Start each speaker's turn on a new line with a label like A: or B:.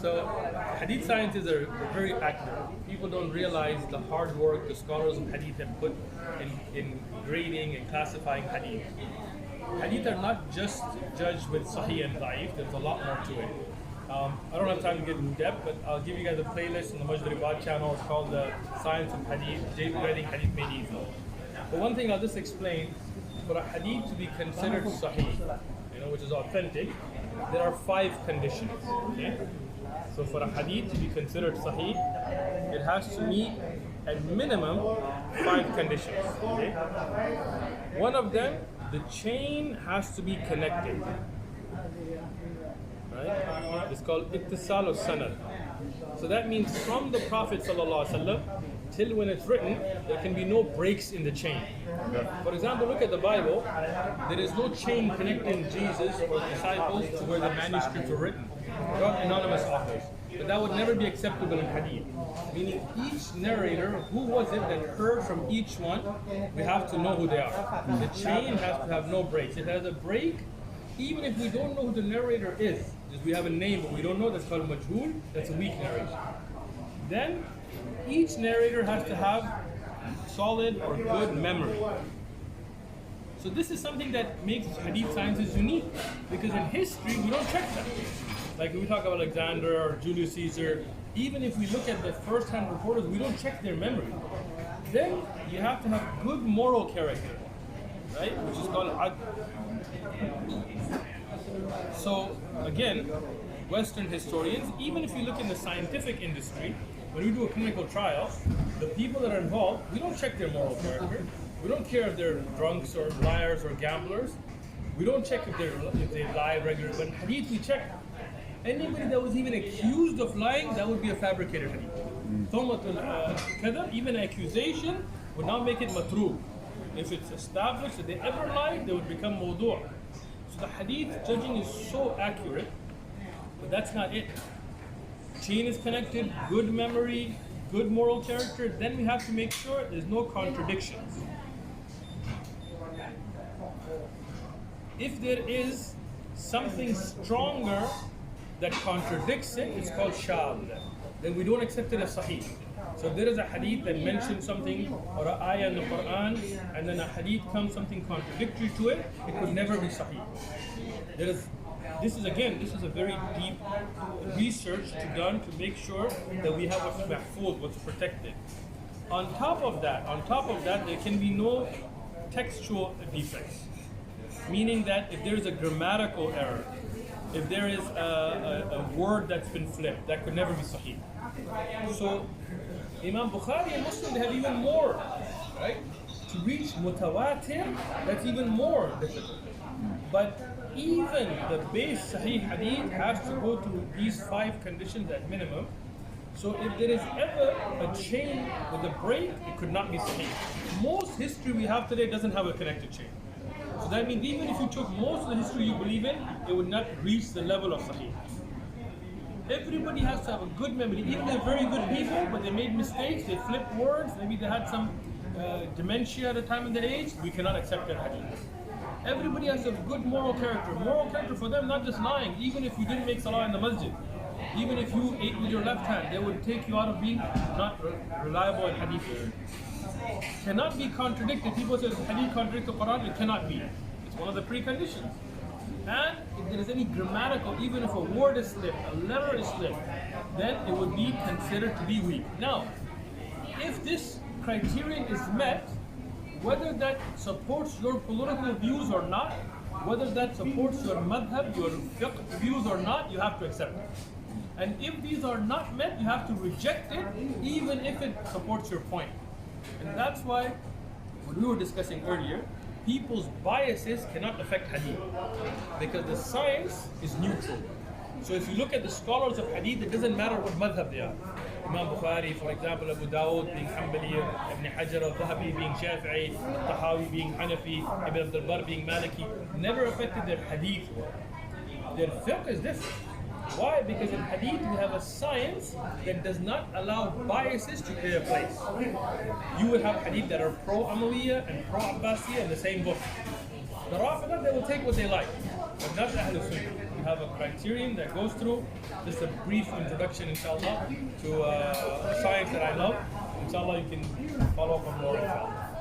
A: So hadith sciences are very accurate. People don't realize the hard work the scholars of hadith have put in grading and classifying hadith. Hadith are not just judged with sahih and da'if, there's a lot more to it. I don't have time to get in depth, but I'll give you guys a playlist on the Majdaribad channel. It's called the Science of Hadith, Grading Hadith Made Easy. But one thing I'll just explain, for a hadith to be considered sahih, which is authentic, there are 5 conditions. Okay? So for a hadith to be considered sahih, it has to meet at minimum 5 conditions. Okay? One of them, the chain has to be connected. Right? It's called ittisal al-sanad. So that means from the Prophet ﷺ till when it's written, there can be no breaks in the chain. For example, look at the Bible. There is no chain connecting Jesus or the disciples to where the manuscripts were written. Not anonymous authors. But that would never be acceptable in hadith. Meaning each narrator, who was it that heard from each one, we have to know who they are. The chain has to have no breaks. If it has a break, even if we don't know who the narrator is, just we have a name but we don't know, that's called majhul, that's a weak narration. Then each narrator has to have solid or good memory. So this is something that makes hadith sciences unique, because in history we don't check that. Like we talk about Alexander or Julius Caesar, even if we look at the first-hand reporters, we don't check their memory. Then you have to have good moral character, right? Which is called adl. So again, Western historians, even if you look in the scientific industry, when we do a clinical trial, the people that are involved, we don't check their moral character. We don't care if they're drunks or liars or gamblers. We don't check if they lie regularly. But in hadith, we check. Anybody that was even accused of lying, that would be a fabricated hadith. Even an accusation would not make it matruk. If it's established that they ever lied, they would become mawdu'. So the hadith judging is so accurate, but that's not it. Chain is connected, good memory, good moral character. Then we have to make sure there's no contradictions. If there is something stronger that contradicts it, it's called shadh. Then we don't accept it as sahih. So if there is a hadith that mentions something or an ayah in the Qur'an, and then a hadith comes something contradictory to it, it could never be sahih. This is a very deep research done to make sure that we have what's mahfuz, what's protected. On top of that, there can be no textual defects. Meaning that if there is a grammatical error, if there is a word that's been flipped, that could never be sahih. So Imam Bukhari and Muslim, they have even more, right? To reach mutawatir, that's even more difficult. But even the base sahih hadith has to go through these 5 conditions at minimum. So if there is ever a chain with a break, it could not be sahih. Most history we have today doesn't have a connected chain. So that means even if you took most of the history you believe in, it would not reach the level of sahih. Everybody has to have a good memory. Even they're very good people, but they made mistakes, they flipped words, maybe they had some dementia at a time in their age, we cannot accept their hadith. Everybody has a good moral character. Moral character for them, not just lying. Even if you didn't make salah in the masjid, even if you ate with your left hand, they would take you out of being not reliable in hadith. Cannot be contradicted. People say hadith contradicts the Qur'an, it cannot be. It's one of the preconditions. And if there is any grammatical, even if a word is slipped, a letter is slipped, then it would be considered to be weak. Now, if this criterion is met, whether that supports your political views or not, whether that supports your madhab, your fiqh views or not, you have to accept it. And if these are not met, you have to reject it, even if it supports your point. And that's why, what we were discussing earlier, people's biases cannot affect hadith, because the science is neutral. So if you look at the scholars of hadith, it doesn't matter what madhab they are. Imam Bukhari, for example, Abu Dawud being Hanbali, Ibn Hajar al-Dhahabi being Shafi'i, Tahawi being Hanafi, Ibn Abdul Barr being Maliki, never affected their hadith work. Their fiqh is different. Why? Because in hadith we have a science that does not allow biases to play a place. You will have hadith that are pro-Umayyah and pro-Abbasiyah in the same book. The Rafidah, they will take what they like, but not the Ahlul Sunnah. you have a criterion that goes through. Just a brief introduction, inshallah, to a science that I love. Inshallah, you can follow up on more, inshallah.